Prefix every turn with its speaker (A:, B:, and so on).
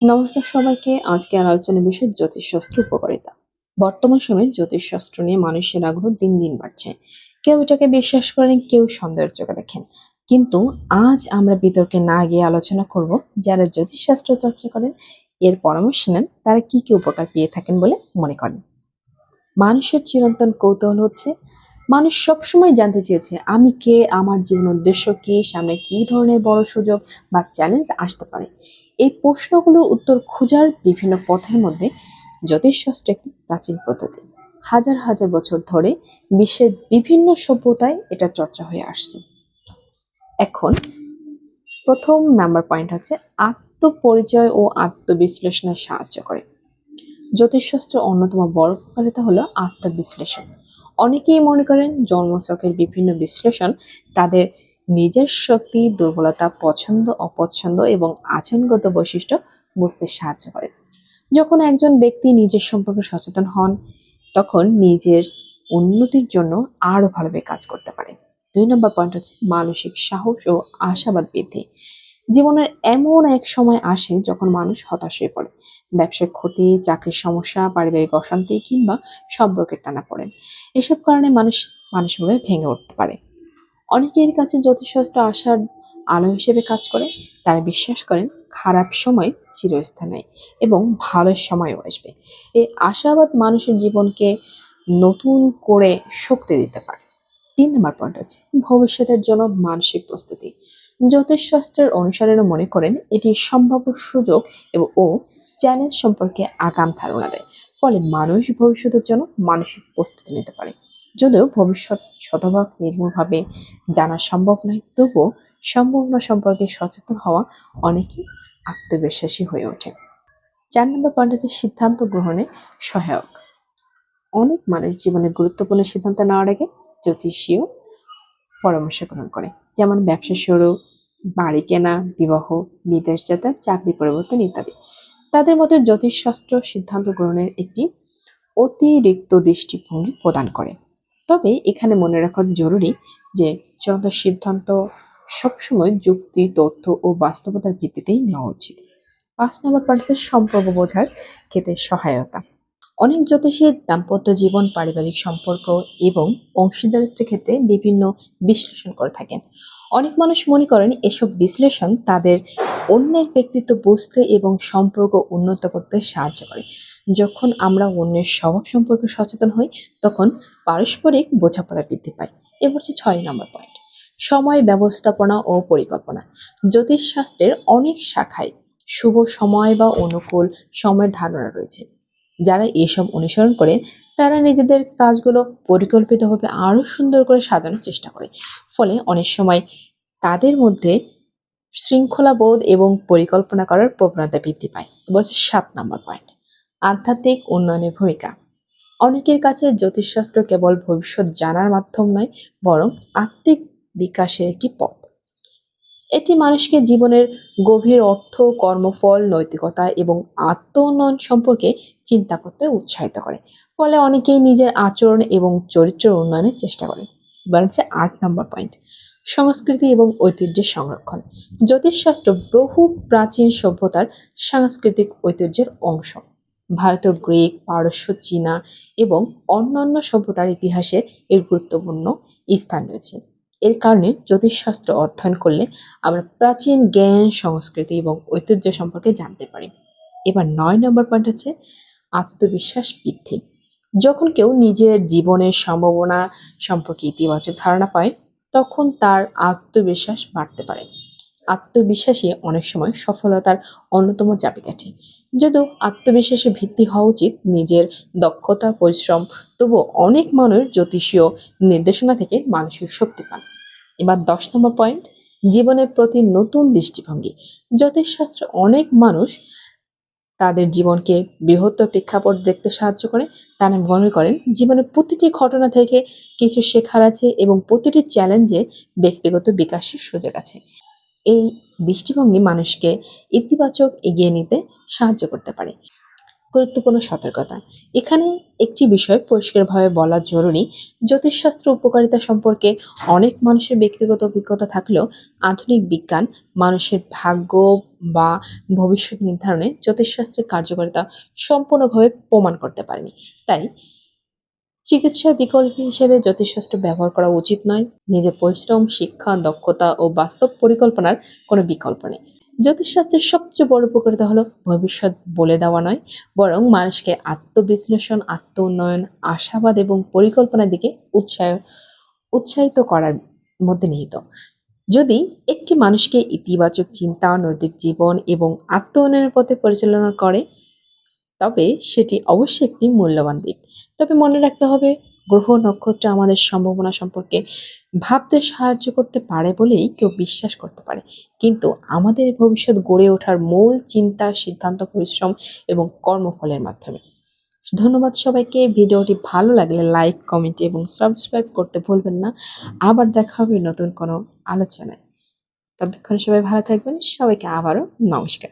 A: নমস্কার সবাইকে। আজকের আলোচনার বিষয় জ্যোতিষশাস্ত্র উপকারিতা। বর্তমান সময়ে জ্যোতিষশাস্ত্র নিয়ে মানুষের আগ্রহ দিন দিন বাড়ছে। কেউ এটাকে বিশ্বাস করেন, কেউ সন্দেহের চোখে দেখেন। কিন্তু আজ আমরা বিতর্কে না গিয়ে আলোচনা করব যারা জ্যোতিষশাস্ত্র চর্চা করেন, এর পরামর্শ নেন, তারা কি কি উপকার পেয়ে থাকেন বলে মনে করেন। মানুষের চিরন্তন কৌতূহল হচ্ছে, মানুষ সবসময় জানতে চেয়েছে আমি কে, আমার জীবনের উদ্দেশ্য কি, সামনে কি ধরনের বড় সুযোগ বা চ্যালেঞ্জ আসতে পারে। এই প্রশ্নগুলোর উত্তর খোঁজার বিভিন্ন পথের মধ্যে জ্যোতিষশাস্ত্র একটি প্রাচীন পদ্ধতি। হাজার হাজার বছর ধরে বিশ্বের বিভিন্ন সভ্যতায় এটা চর্চা হয়ে আসছে। এখন প্রথম নাম্বার পয়েন্ট হচ্ছে আত্মপরিচয় ও আত্মবিশ্লেষণে সাহায্য করে। জ্যোতিষশাস্ত্রের অন্যতম বড় উপকারিতা হলো আত্মবিশ্লেষণ। অনেকেই মনে করেন জন্মছকের বিভিন্ন বিশ্লেষণ তাদের নিজের শক্তি, দুর্বলতা, পছন্দ, অপছন্দ এবং আচরণগত বৈশিষ্ট্য বুঝতে সাহায্য করে। যখন একজন ব্যক্তি নিজের সম্পর্কে সচেতন হন, তখন নিজের উন্নতির জন্য আরো ভালোভাবে কাজ করতে পারে। 2 নম্বর পয়েন্ট হচ্ছে মানসিক সাহস ও আশাবাদ বৃদ্ধি। জীবনের এমন এক সময় আসে যখন মানুষ হতাশ হয়ে পড়ে। ব্যবসার ক্ষতি, চাকরির সমস্যা, পারিবারিক অশান্তি কিংবা সম্পর্কের টানাপোড়েন। এসব কারণে মানুষ মানসিকভাবে ভেঙে উঠতে পারে। অনেকের কাছে জ্যোতিষশাস্ত্র আশার আলো হিসেবে কাজ করে। তারা বিশ্বাস করেন খারাপ সময় চিরস্থায়ী এবং ভালো সময়ও আসবে। এই আশাবাদ মানুষের জীবনকে নতুন করে শক্তি দিতে পারে। 3 নম্বর পয়েন্ট হচ্ছে ভবিষ্যতের জন্য মানসিক প্রস্তুতি। জ্যোতিষশাস্ত্রের অনুসারীরা মনে করেন এটি সম্ভাব্য সুযোগ ও চ্যালেঞ্জ সম্পর্কে আগাম ধারণা দেয়। ফলে মানুষ ভবিষ্যতের জন্য মানসিক প্রস্তুতি নিতে পারে। যদিও ভবিষ্যৎ শতভাগ নির্ভুলভাবে জানা সম্ভব নয়, তবুও সম্ভাবনা সম্পর্কে সচেতন হওয়া অনেকেই আত্মবিশ্বাসী হয়ে ওঠে। 4 নম্বর পয়েন্ট হচ্ছে সিদ্ধান্ত গ্রহণে সহায়ক। অনেক মানুষ জীবনে গুরুত্বপূর্ণ সিদ্ধান্ত নেওয়ার আগে জ্যোতিষীয় পরামর্শ গ্রহণ করে, যেমন ব্যবসা শুরু, বাড়ি কেনা, বিবাহ, বিদেশ যাত্রা, চাকরি পরিবর্তন ইত্যাদি। তাদের মতে জ্যোতিষশাস্ত্র সিদ্ধান্ত গ্রহণের একটি অতিরিক্ত দৃষ্টিভঙ্গি প্রদান করে। তবে এখানে মনে রাখা জরুরি যে চূড়ান্ত সিদ্ধান্ত সবসময় যুক্তি, তথ্য ও বাস্তবতার ভিত্তিতেই নেওয়া উচিত। 5 নম্বর পয়েন্ট হচ্ছে সম্পর্ক বোঝার ক্ষেত্রে সহায়তা। অনেক জ্যোতিষী দাম্পত্য জীবন, পারিবারিক সম্পর্ক এবং অংশীদারিত্বের ক্ষেত্রে বিভিন্ন বিশ্লেষণ করে থাকেন। অনেক মানুষ মনে করেন এসব বিশ্লেষণ তাদের অন্যের ব্যক্তিত্ব বুঝতে এবং সম্পর্ক উন্নত করতে সাহায্য করে। যখন আমরা অন্যের স্বভাব সম্পর্কে সচেতন হই, তখন পারস্পরিক বোঝাপড়া বৃদ্ধি পায়। এবার হচ্ছে 6 নম্বর পয়েন্ট, সময় ব্যবস্থাপনা ও পরিকল্পনা। জ্যোতিষশাস্ত্রের অনেক শাখায় শুভ সময় বা অনুকূল সময়ের ধারণা রয়েছে। যারা এসব অনুসরণ করে তারা নিজেদের কাজগুলো পরিকল্পিতভাবে আরো সুন্দর করে সাজানোর চেষ্টা করে। ফলে অনেক সময় তাদের মধ্যে শৃঙ্খলাবোধ এবং পরিকল্পনা করার প্রবণতা বৃদ্ধি পায়। এবার 7 নম্বর পয়েন্ট, আধ্যাত্মিক উন্নয়নের ভূমিকা। অনেকের কাছে জ্যোতিষশাস্ত্র কেবল ভবিষ্যৎ জানার মাধ্যম নয়, বরং আত্মিক বিকাশের একটি পথ। এটি মানুষকে জীবনের গভীর অর্থ, কর্মফল, নৈতিকতা এবং আত্ম উন্নয়ন সম্পর্কে চিন্তা করতে উৎসাহিত করে। ফলে অনেকেই নিজের আচরণ এবং চরিত্রের উন্নয়নের চেষ্টা করে। এবার হচ্ছে 8 নম্বর পয়েন্ট, সংস্কৃতি এবং ঐতিহ্যের সংরক্ষণ। জ্যোতিষশাস্ত্র বহু প্রাচীন সভ্যতার সাংস্কৃতিক ঐতিহ্যের অংশ। ভারতীয়, গ্রিক, পারস্য, চীনা এবং অন্যান্য সভ্যতার ইতিহাসে এর গুরুত্বপূর্ণ স্থান রয়েছে। এর কারণে জ্যোতিষশাস্ত্র অধ্যয়ন করলে আমরা প্রাচীন জ্ঞান, সংস্কৃতি এবং ঐতিহ্য সম্পর্কে জানতে পারি। এবার 9 নম্বর পয়েন্ট হচ্ছে আত্মবিশ্বাস বৃদ্ধি। যখন কেউ নিজের জীবনের সম্ভাবনা সম্পর্কে ইতিবাচক ধারণা পায়, তখন তার আত্মবিশ্বাস বাড়তে পারে। আত্মবিশ্বাসী অনেক সময় সফলতার অন্যতম চাবিকাঠি। যদিও আত্মবিশ্বাসে ভিত্তি হওয়া উচিত নিজের দক্ষতা, পরিশ্রম, তবুও অনেক মানুষ জ্যোতিষীয় নির্দেশনা থেকে মানসিক শক্তি পান। এবার 10 নম্বর পয়েন্ট, জীবনের প্রতি নতুন দৃষ্টিভঙ্গি। জ্যোতিষশাস্ত্রে অনেক মানুষ তাদের জীবনকে বৃহত্তর প্রেক্ষাপট দেখতে সাহায্য করে। তারা মনে করেন জীবনের প্রতিটি ঘটনা থেকে কিছু শেখার আছে এবং প্রতিটি চ্যালেঞ্জে ব্যক্তিগত বিকাশের সুযোগ আছে। এই দৃষ্টিভঙ্গি মানুষকে ইতিবাচক এগিয়ে নিতে সাহায্য করতে পারে। গুরুত্বপূর্ণ সতর্কতা। এখানে একটি বিষয় পরিষ্কারভাবে বলা জরুরি, জ্যোতিষশাস্ত্র উপকারিতা সম্পর্কে অনেক মানুষের ব্যক্তিগত অভিজ্ঞতা থাকলেও আধুনিক বিজ্ঞান মানুষের ভাগ্য বা ভবিষ্যৎ নির্ধারণে জ্যোতিষশাস্ত্রের কার্যকারিতা সম্পূর্ণভাবে প্রমাণ করতে পারেনি। তাই চিকিৎসার বিকল্প হিসেবে জ্যোতিষশাস্ত্র ব্যবহার করা উচিত নয়। নিজের পরিশ্রম, শিক্ষা, দক্ষতা ও বাস্তব পরিকল্পনার কোনো বিকল্প নেই। জ্যোতিষশাস্ত্রের সবচেয়ে বড় উপকারিতা হলো ভবিষ্যৎ বলে দেওয়া নয়, বরং মানুষকে আত্মবিশ্লেষণ, আত্ম উন্নয়ন, আশাবাদ এবং পরিকল্পনার দিকে উৎসাহিত করার মধ্যে নিহিত। যদি একটি মানুষকে ইতিবাচক চিন্তা, নৈতিক জীবন এবং আত্ম উন্নয়নের পথে পরিচালনা করে, তবে সেটি অবশ্যই একটি মূল্যবান দিক। তবে মনে রাখতে হবে, গ্রহ নক্ষত্র আমাদের সম্ভাবনা সম্পর্কে ভাবতে সাহায্য করতে পারে বলেই কেউ বিশ্বাস করতে পারে, কিন্তু আমাদের ভবিষ্যৎ গড়ে ওঠার মূল চিন্তা, সিদ্ধান্ত, পরিশ্রম এবং কর্মফলের মাধ্যমে। ধন্যবাদ সবাইকে। ভিডিওটি ভালো লাগলে লাইক, কমেন্ট এবং সাবস্ক্রাইব করতে ভুলবেন না। আবার দেখা হবে নতুন কোনো আলোচনায়। ততক্ষণ সবাই ভালো থাকবেন। সবাইকে আবারও নমস্কার।